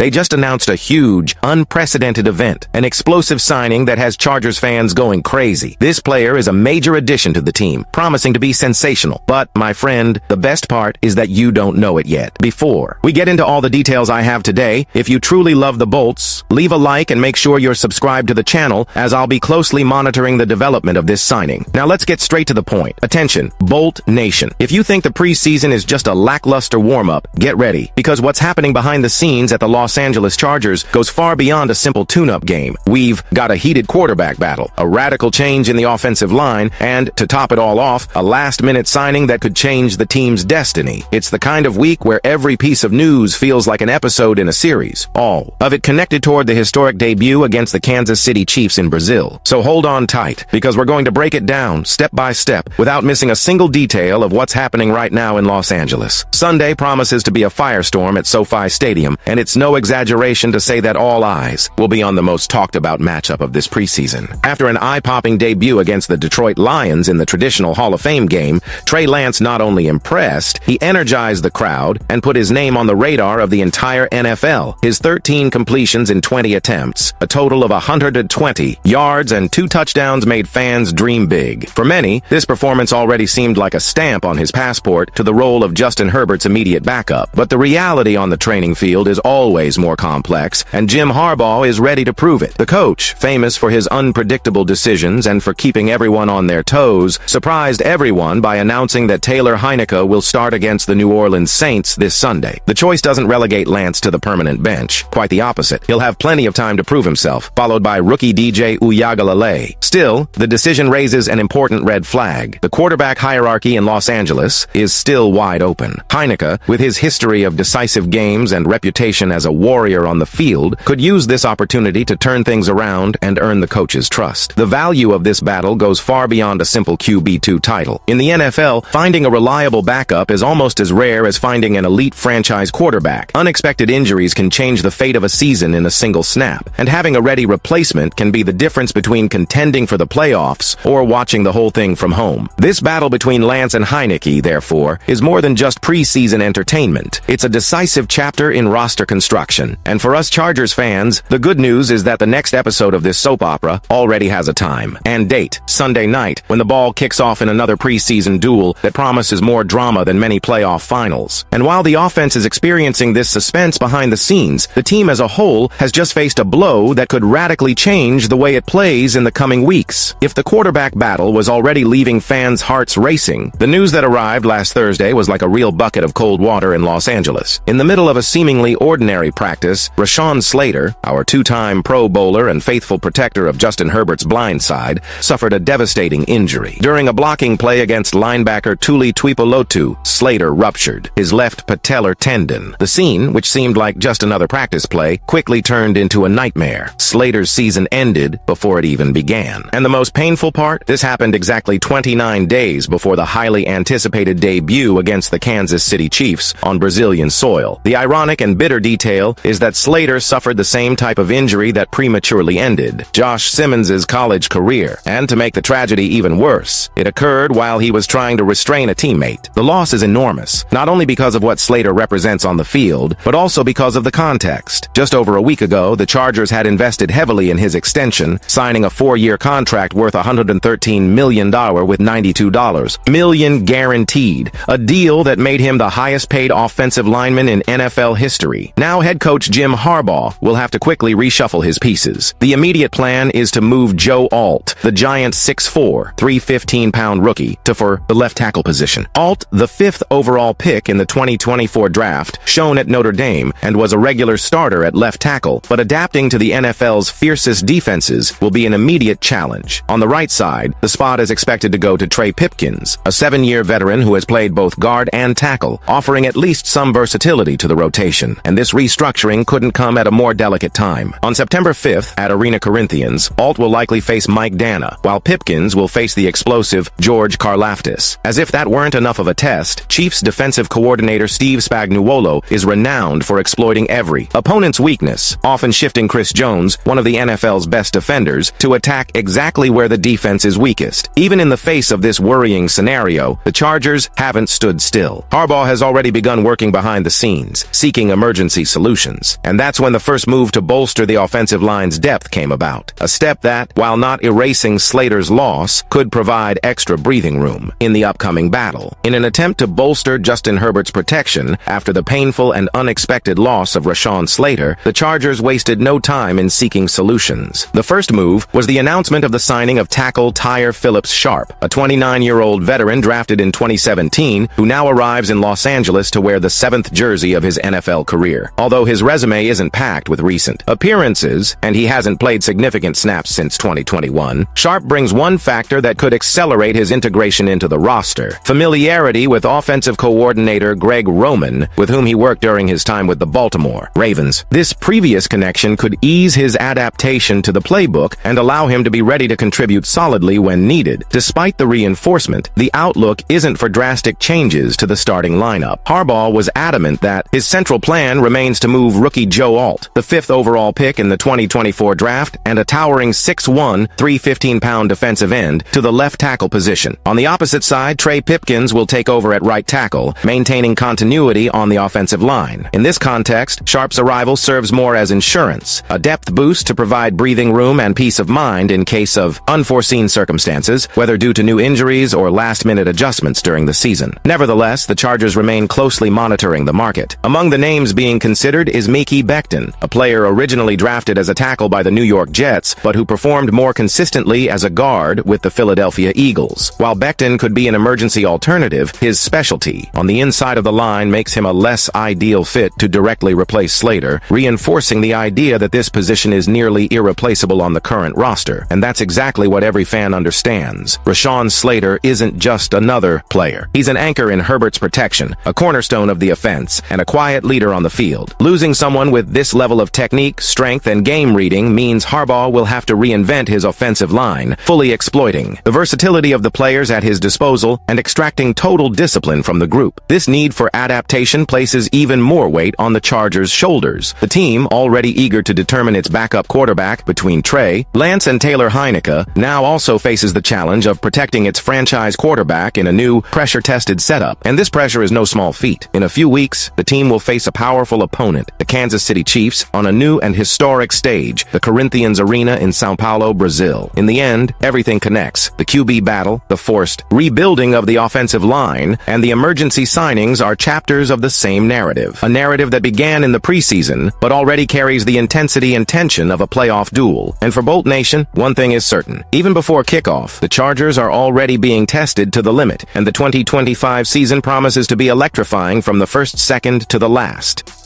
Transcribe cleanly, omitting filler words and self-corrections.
They just announced a huge, unprecedented event, an explosive signing that has Chargers fans going crazy. This player is a major addition to the team, promising to be sensational. But, my friend, the best part is that you don't know it yet. Before we get into all the details I have today, if you truly love the Bolts, leave a like and make sure you're subscribed to the channel, as I'll be closely monitoring the development of this signing. Now let's get straight to the point. Attention, Bolt Nation. If you think the preseason is just a lackluster warm-up, get ready, because what's happening behind the scenes at the Los Angeles Chargers goes far beyond a simple tune-up game. We've got a heated quarterback battle, a radical change in the offensive line, and, to top it all off, a last-minute signing that could change the team's destiny. It's the kind of week where every piece of news feels like an episode in a series, all of it connected toward the historic debut against the Kansas City Chiefs in Brazil. So hold on tight, because we're going to break it down, step by step, without missing a single detail of what's happening right now in Los Angeles. Sunday promises to be a firestorm at SoFi Stadium, and it's no exaggeration to say that all eyes will be on the most talked-about matchup of this preseason. After an eye-popping debut against the Detroit Lions in the traditional Hall of Fame game, Trey Lance not only impressed, he energized the crowd and put his name on the radar of the entire NFL. His 13 completions in 20 attempts, a total of 120 yards and 2 touchdowns made fans dream big. For many, this performance already seemed like a stamp on his passport to the role of Justin Herbert's immediate backup. But the reality on the training field is always more complex, and Jim Harbaugh is ready to prove it. The coach, famous for his unpredictable decisions and for keeping everyone on their toes, surprised everyone by announcing that Taylor Heineke will start against the New Orleans Saints this Sunday. The choice doesn't relegate Lance to the permanent bench. Quite the opposite. He'll have plenty of time to prove himself, followed by rookie DJ Uyagalele. Still, the decision raises an important red flag. The quarterback hierarchy in Los Angeles is still wide open. Heineke, with his history of decisive games and reputation as a warrior on the field, could use this opportunity to turn things around and earn the coach's trust. The value of this battle goes far beyond a simple QB2 title. In the NFL, finding a reliable backup is almost as rare as finding an elite franchise quarterback. Unexpected injuries can change the fate of a season in a single snap, and having a ready replacement can be the difference between contending for the playoffs or watching the whole thing from home. This battle between Lance and Heineke, therefore, is more than just preseason entertainment. It's a decisive chapter in roster construction. And for us Chargers fans, the good news is that the next episode of this soap opera already has a time and date: Sunday night, when the ball kicks off in another preseason duel that promises more drama than many playoff finals. And while the offense is experiencing this suspense behind the scenes, the team as a whole has just faced a blow that could radically change the way it plays in the coming weeks. If the quarterback battle was already leaving fans' hearts racing, the news that arrived last Thursday was like a real bucket of cold water in Los Angeles. In the middle of a seemingly ordinary practice, Rashawn Slater, our 2-time Pro Bowler and faithful protector of Justin Herbert's blind side, suffered a devastating injury. During a blocking play against linebacker Tuli Tuipulotu, Slater ruptured his left patellar tendon. The scene, which seemed like just another practice play, quickly turned into a nightmare. Slater's season ended before it even began. And the most painful part? This happened exactly 29 days before the highly anticipated debut against the Kansas City Chiefs on Brazilian soil. The ironic and bitter detail is that Slater suffered the same type of injury that prematurely ended Josh Simmons' college career. And to make the tragedy even worse, it occurred while he was trying to restrain a teammate. The loss is enormous, not only because of what Slater represents on the field, but also because of the context. Just over a week ago, the Chargers had invested heavily in his extension, signing a 4-year contract worth $113 million with $92 million guaranteed, a deal that made him the highest-paid offensive lineman in NFL history. Now head coach Jim Harbaugh will have to quickly reshuffle his pieces. The immediate plan is to move Joe Alt, the Giants' 6'4", 315-pound rookie, for the left tackle position. Alt, the 5th overall pick in the 2024 draft, shone at Notre Dame and was a regular starter at left tackle, but adapting to the NFL's fiercest defenses will be an immediate challenge. On the right side, the spot is expected to go to Trey Pipkins, a 7-year veteran who has played both guard and tackle, offering at least some versatility to the rotation. And this restructuring couldn't come at a more delicate time. On September 5th, at Arena Corinthians, Alt will likely face Mike Dana, while Pipkins will face the explosive George Karlaftis. As if that weren't enough of a test, Chiefs defensive coordinator Steve Spagnuolo is renowned for exploiting every opponent's weakness, often shifting Chris Jones, one of the NFL's best defenders, to attack exactly where the defense is weakest. Even in the face of this worrying scenario, the Chargers haven't stood still. Harbaugh has already begun working behind the scenes, seeking emergency solutions. solutions. And that's when the first move to bolster the offensive line's depth came about. A step that, while not erasing Slater's loss, could provide extra breathing room in the upcoming battle. In an attempt to bolster Justin Herbert's protection after the painful and unexpected loss of Rashawn Slater, the Chargers wasted no time in seeking solutions. The first move was the announcement of the signing of tackle Tyre Phillips-Sharp, a 29-year-old veteran drafted in 2017 who now arrives in Los Angeles to wear the 7th jersey of his NFL career. Although his resume isn't packed with recent appearances, and he hasn't played significant snaps since 2021, Sharp brings one factor that could accelerate his integration into the roster: familiarity with offensive coordinator Greg Roman, with whom he worked during his time with the Baltimore Ravens. This previous connection could ease his adaptation to the playbook and allow him to be ready to contribute solidly when needed. Despite the reinforcement, the outlook isn't for drastic changes to the starting lineup. Harbaugh was adamant that his central plan remains to move rookie Joe Alt, the 5th overall pick in the 2024 draft and a towering 6'1", 315-pound defensive end, to the left tackle position. On the opposite side, Trey Pipkins will take over at right tackle, maintaining continuity on the offensive line. In this context, Sharp's arrival serves more as insurance, a depth boost to provide breathing room and peace of mind in case of unforeseen circumstances, whether due to new injuries or last-minute adjustments during the season. Nevertheless, the Chargers remain closely monitoring the market. Among the names being considered is Mekhi Becton, a player originally drafted as a tackle by the New York Jets, but who performed more consistently as a guard with the Philadelphia Eagles. While Becton could be an emergency alternative, his specialty on the inside of the line makes him a less ideal fit to directly replace Slater, reinforcing the idea that this position is nearly irreplaceable on the current roster. And that's exactly what every fan understands. Rashawn Slater isn't just another player. He's an anchor in Herbert's protection, a cornerstone of the offense, and a quiet leader on the field. Losing someone with this level of technique, strength, and game reading means Harbaugh will have to reinvent his offensive line, fully exploiting the versatility of the players at his disposal and extracting total discipline from the group. This need for adaptation places even more weight on the Chargers' shoulders. The team, already eager to determine its backup quarterback between Trey Lance and Taylor Heineke, now also faces the challenge of protecting its franchise quarterback in a new, pressure-tested setup. And this pressure is no small feat. In a few weeks, the team will face a powerful opponent, the Kansas City Chiefs, on a new and historic stage, the Corinthians Arena in Sao Paulo, Brazil. In the end, everything connects. The QB battle, the forced rebuilding of the offensive line, and the emergency signings are chapters of the same narrative. A narrative that began in the preseason, but already carries the intensity and tension of a playoff duel. And for Bolt Nation, one thing is certain. Even before kickoff, the Chargers are already being tested to the limit, and the 2025 season promises to be electrifying from the first second to the last.